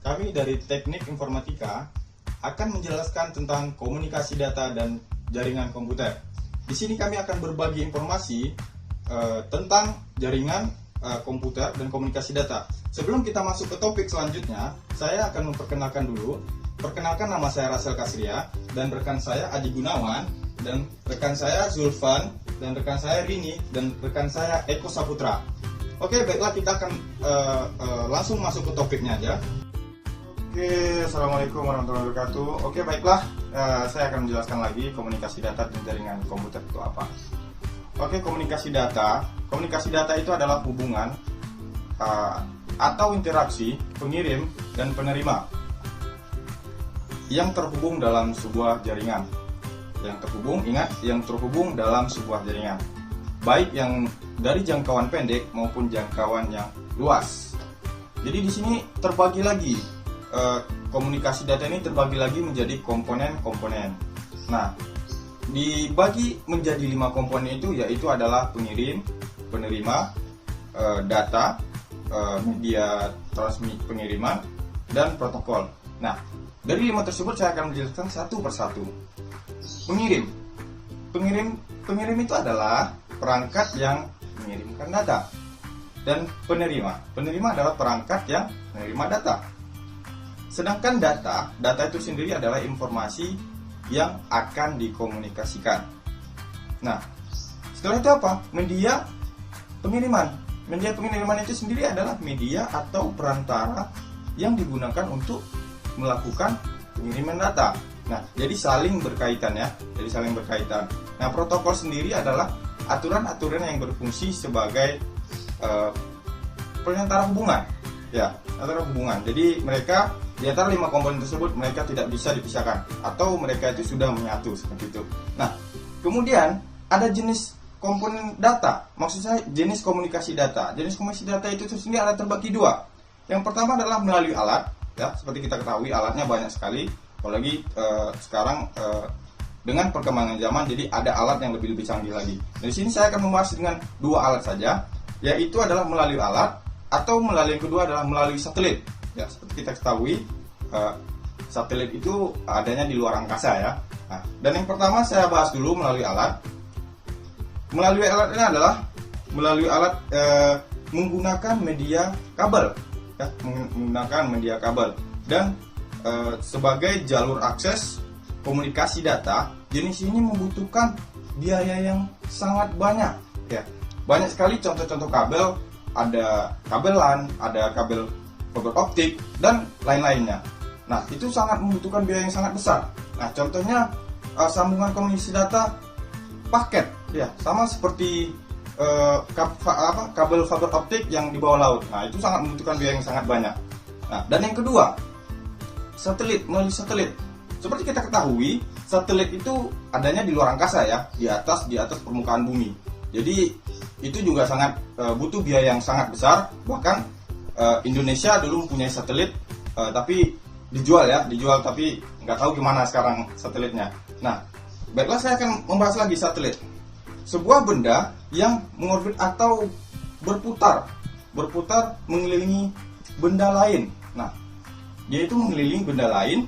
Kami dari Teknik Informatika akan menjelaskan tentang komunikasi data dan jaringan komputer. Di sini kami akan berbagi informasi tentang jaringan komputer dan komunikasi data. Sebelum kita masuk ke topik selanjutnya, saya akan memperkenalkan dulu. Perkenalkan, nama saya Rasel Kasria dan rekan saya Adi Gunawan, dan rekan saya Zulfan, dan rekan saya Rini, dan rekan saya Eko Saputra. Oke, baiklah, kita akan langsung masuk ke topiknya aja. Oke, Assalamualaikum warahmatullahi wabarakatuh. Oke, baiklah, saya akan menjelaskan lagi komunikasi data dan jaringan komputer itu apa. Oke, komunikasi data itu adalah hubungan atau interaksi pengirim dan penerima yang terhubung dalam sebuah jaringan. Yang terhubung dalam sebuah jaringan, baik yang dari jangkauan pendek maupun jangkauan yang luas. Jadi di sini terbagi lagi, komunikasi data ini terbagi lagi menjadi komponen-komponen. Nah, dibagi menjadi 5 komponen itu, yaitu adalah pengirim, penerima, data, media transmisi pengiriman, dan protokol. Nah, dari 5 tersebut saya akan menjelaskan satu persatu. Pengirim itu adalah perangkat yang mengirimkan data, dan penerima adalah perangkat yang menerima data. Sedangkan data itu sendiri adalah informasi yang akan dikomunikasikan. Nah, setelah itu apa? Media pengiriman itu sendiri adalah media atau perantara yang digunakan untuk melakukan pengiriman data. Nah, jadi saling berkaitan ya. Nah, protokol sendiri adalah aturan-aturan yang berfungsi sebagai perantara hubungan. Ya, antara hubungan. Jadi mereka di antara 5 komponen tersebut mereka tidak bisa dipisahkan, atau mereka itu sudah menyatu seperti itu. Nah, kemudian ada jenis komponen data. Maksud saya jenis komunikasi data. Jenis komunikasi data itu sendiri ada terbagi 2. Yang pertama adalah melalui alat. Ya, seperti kita ketahui alatnya banyak sekali. Apalagi sekarang dengan perkembangan zaman, jadi ada alat yang lebih canggih lagi. Di sini saya akan membahas dengan 2 alat saja, yaitu adalah melalui alat, atau melalui yang kedua adalah melalui satelit. Ya, seperti kita ketahui, satelit itu adanya di luar angkasa ya. Nah, dan yang pertama saya bahas dulu melalui alat. Melalui alat ini adalah melalui alat menggunakan media kabel, ya, menggunakan media kabel. Dan sebagai jalur akses komunikasi data, jenis ini membutuhkan biaya yang sangat banyak. Ya, banyak sekali contoh-contoh kabel. Ada kabel LAN, ada kabel fiber optik, dan lain-lainnya. Nah, itu sangat membutuhkan biaya yang sangat besar. Nah, contohnya sambungan komunikasi data paket, ya, sama seperti kabel fiber optik yang di bawah laut. Nah, itu sangat membutuhkan biaya yang sangat banyak. Nah, dan yang kedua, melalui satelit. Seperti kita ketahui, satelit itu adanya di luar angkasa ya, di atas permukaan bumi. Jadi itu juga sangat butuh biaya yang sangat besar. Bahkan Indonesia dulu mempunyai satelit, tapi dijual tapi nggak tahu gimana sekarang satelitnya. Nah, baiklah, saya akan membahas lagi satelit. Sebuah benda yang mengorbit atau berputar mengelilingi benda lain. Nah, dia itu mengelilingi benda lain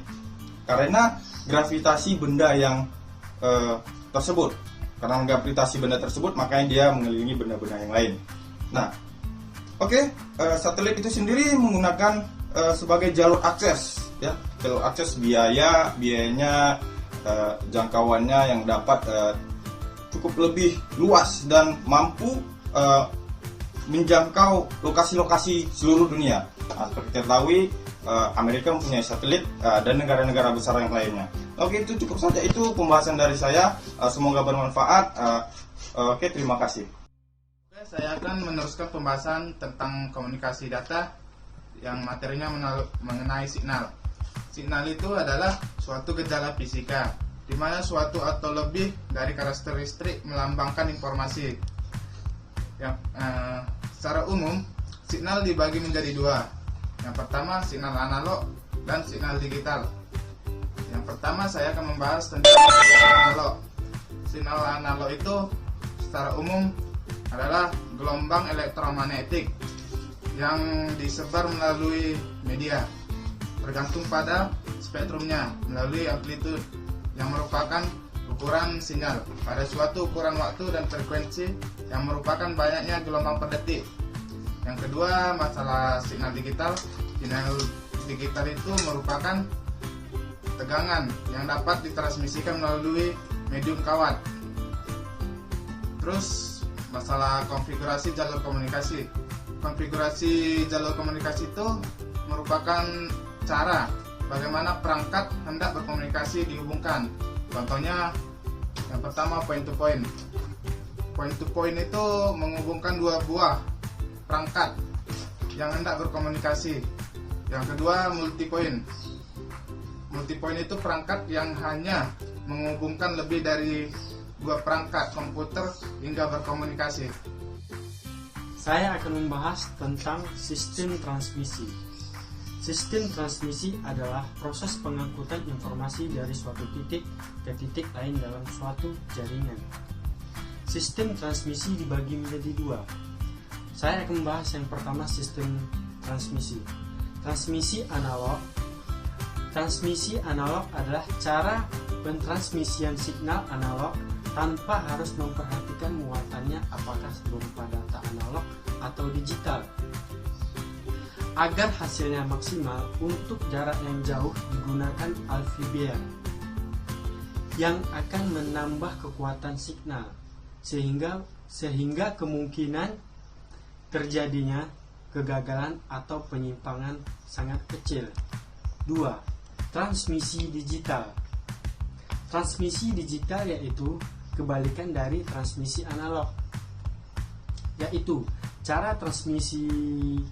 karena gravitasi benda yang tersebut. Karena gravitasi benda tersebut, makanya dia mengelilingi benda-benda yang lain. Nah, oke, satelit itu sendiri menggunakan sebagai jalur akses, ya, jalur akses biayanya, jangkauannya yang dapat cukup lebih luas dan mampu menjangkau lokasi-lokasi seluruh dunia. Nah, seperti kita ketahui, Amerika mempunyai satelit dan negara-negara besar yang lainnya. Oke, itu cukup saja, itu pembahasan dari saya. Semoga bermanfaat. Oke, terima kasih. Oke, saya akan meneruskan pembahasan tentang komunikasi data yang materinya mengenai signal. Signal itu adalah suatu gejala fisika, di mana suatu atau lebih dari karakteristik melambangkan informasi. Secara umum, signal dibagi menjadi 2. Yang pertama, signal analog dan signal digital. Yang pertama, saya akan membahas tentang signal analog. Signal analog itu secara umum adalah gelombang elektromagnetik yang disebar melalui media. bergantung pada spektrumnya melalui amplitude yang merupakan ukuran sinyal pada suatu ukuran waktu dan frekuensi yang merupakan banyaknya gelombang per detik. Yang kedua, masalah signal digital. Signal digital itu merupakan tegangan yang dapat ditransmisikan melalui medium kawat. Terus masalah konfigurasi jalur komunikasi. Konfigurasi jalur komunikasi itu merupakan cara bagaimana perangkat hendak berkomunikasi dihubungkan. Contohnya yang pertama point to point. Point to point itu menghubungkan dua buah perangkat yang hendak berkomunikasi. Yang kedua multi point. Multi point itu perangkat yang hanya menghubungkan lebih dari dua perangkat komputer hingga berkomunikasi. Saya akan membahas tentang sistem transmisi. Sistem transmisi adalah proses pengangkutan informasi dari suatu titik ke titik lain dalam suatu jaringan. Sistem transmisi dibagi menjadi dua. Saya akan membahas yang pertama, sistem transmisi. Transmisi analog. Transmisi analog adalah cara pentransmisian signal analog tanpa harus memperhatikan muatannya apakah berupa data analog atau digital. Agar hasilnya maksimal, untuk jarak yang jauh digunakan alfibear yang akan menambah kekuatan signal sehingga kemungkinan terjadinya kegagalan atau penyimpangan sangat kecil. 2. Transmisi digital. Transmisi digital yaitu kebalikan dari transmisi analog, yaitu cara transmisikan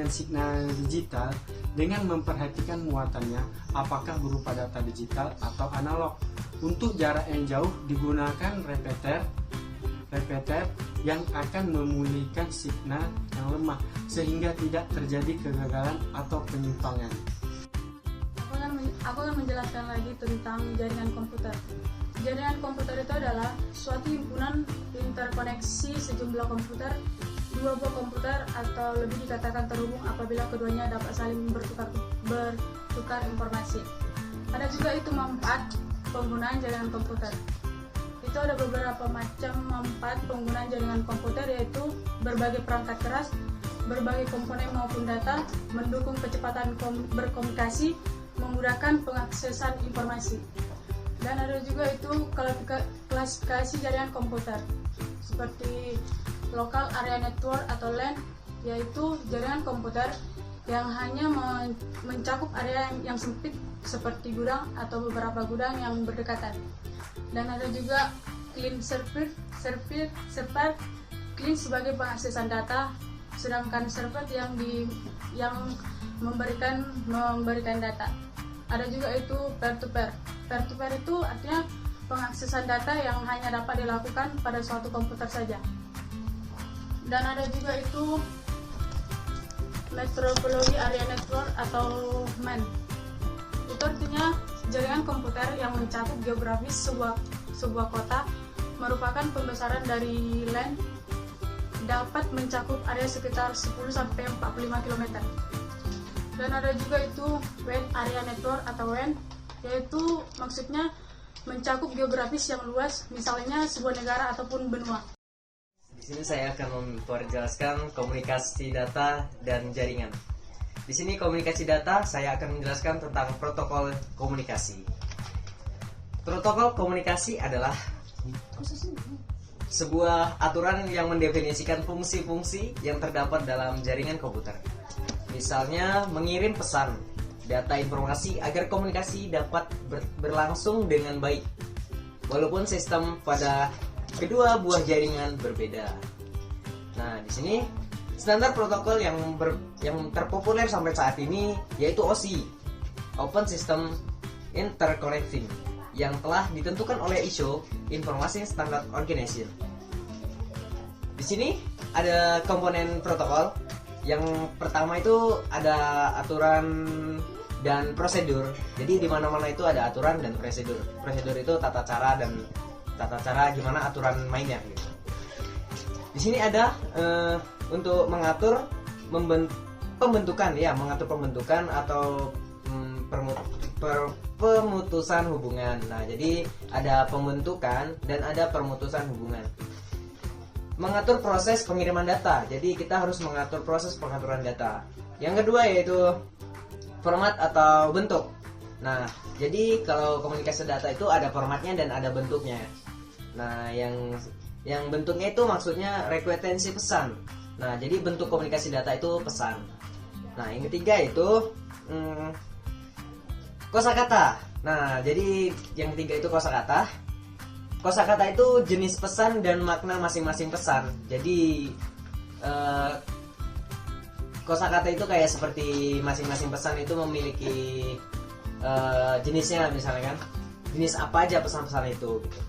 signal digital dengan memperhatikan muatannya apakah berupa data digital atau analog. Untuk jarak yang jauh digunakan repeater yang akan memulihkan signal yang lemah sehingga tidak terjadi kegagalan atau penyimpangan. Aku akan menjelaskan lagi tentang jaringan komputer. Jaringan komputer itu adalah suatu himpunan interkoneksi sejumlah komputer, dua buah komputer atau lebih dikatakan terhubung apabila keduanya dapat saling bertukar informasi. Ada juga itu manfaat penggunaan jaringan komputer. Itu ada beberapa macam manfaat penggunaan jaringan komputer, yaitu berbagai perangkat keras, berbagai komponen maupun data, mendukung kecepatan berkomunikasi, memudahkan pengaksesan informasi. Dan ada juga itu klasifikasi jaringan komputer seperti local area network atau LAN, yaitu jaringan komputer yang hanya mencakup area yang sempit seperti gudang atau beberapa gudang yang berdekatan. Dan ada juga clean server clean sebagai pengaksesan data, sedangkan server yang memberikan data. Ada juga itu peer-to-peer. Peer-to-peer itu artinya pengaksesan data yang hanya dapat dilakukan pada suatu komputer saja. Dan ada juga itu metropolitan area network atau MAN. Itu artinya jaringan komputer yang mencakup geografis sebuah kota, merupakan pembesaran dari LAN, dapat mencakup area sekitar 10-45 km. Dan ada juga itu WAN area network atau WAN, yaitu maksudnya mencakup geografis yang luas, misalnya sebuah negara ataupun benua. Di sini saya akan memperjelaskan komunikasi data dan jaringan. Di sini komunikasi data, saya akan menjelaskan tentang protokol komunikasi. Protokol komunikasi adalah sebuah aturan yang mendefinisikan fungsi-fungsi yang terdapat dalam jaringan komputer. Misalnya mengirim pesan, data informasi agar komunikasi dapat berlangsung dengan baik, walaupun sistem pada kedua buah jaringan berbeda. Nah, di sini standar protokol yang terpopuler sampai saat ini yaitu OSI, Open System Interconnecting, yang telah ditentukan oleh ISO, Information Standard Organization. Di sini ada komponen protokol. Yang pertama itu ada aturan dan prosedur. Jadi di mana-mana itu ada aturan dan prosedur. Prosedur itu tata cara gimana aturan mainnya gitu. Di sini ada untuk mengatur mengatur pembentukan atau pemutusan hubungan. Nah, jadi ada pembentukan dan ada pemutusan hubungan. Mengatur proses pengiriman data. Jadi kita harus mengatur proses pengaturan data. Yang kedua yaitu format atau bentuk. Nah, jadi kalau komunikasi data itu ada formatnya dan ada bentuknya. Nah, yang bentuknya itu maksudnya rekuensi pesan. Nah, jadi bentuk komunikasi data itu pesan. Nah, yang ketiga itu kosakata. Nah, jadi yang ketiga itu kosakata. Kosakata itu jenis pesan dan makna masing-masing pesan. Jadi kosakata itu kayak seperti masing-masing pesan itu memiliki jenisnya, misalnya kan, jenis apa aja pesan-pesan itu gitu.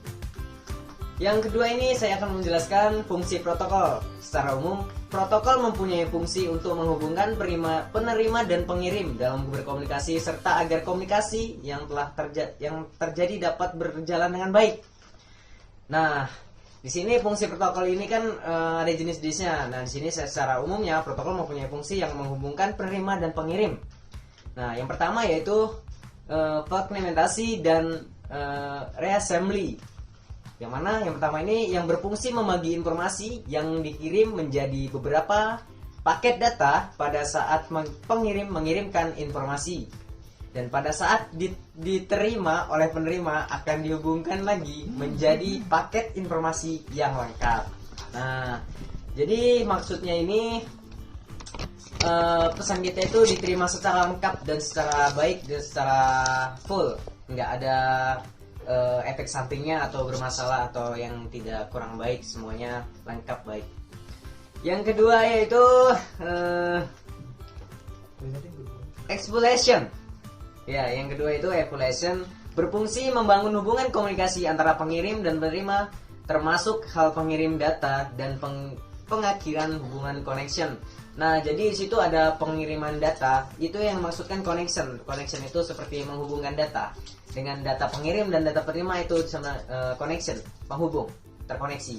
Yang kedua ini saya akan menjelaskan fungsi protokol. Secara umum, protokol mempunyai fungsi untuk menghubungkan penerima dan pengirim dalam berkomunikasi serta agar komunikasi yang terjadi dapat berjalan dengan baik. Nah, di sini fungsi protokol ini kan ada jenis-jenisnya. Nah, di sini secara umumnya protokol mempunyai fungsi yang menghubungkan penerima dan pengirim. Nah, yang pertama yaitu fragmentasi dan reassembly. Yang mana yang pertama ini yang berfungsi membagi informasi yang dikirim menjadi beberapa paket data pada saat pengirim mengirimkan informasi, dan pada saat diterima oleh penerima akan dihubungkan lagi menjadi paket informasi yang lengkap. Nah, jadi maksudnya ini pesan kita itu diterima secara lengkap dan secara baik dan secara full, nggak ada efek sampingnya atau bermasalah atau yang tidak kurang baik, semuanya lengkap baik. Yang kedua yaitu expulsion. Ya, yang kedua itu expulsion berfungsi membangun hubungan komunikasi antara pengirim dan penerima, termasuk hal pengirim data dan pengakhiran hubungan connection. Nah, jadi di situ ada pengiriman data, itu yang maksudkan connection. Connection itu seperti menghubungkan data dengan data pengirim dan data penerima, itu sama connection, penghubung, terkoneksi.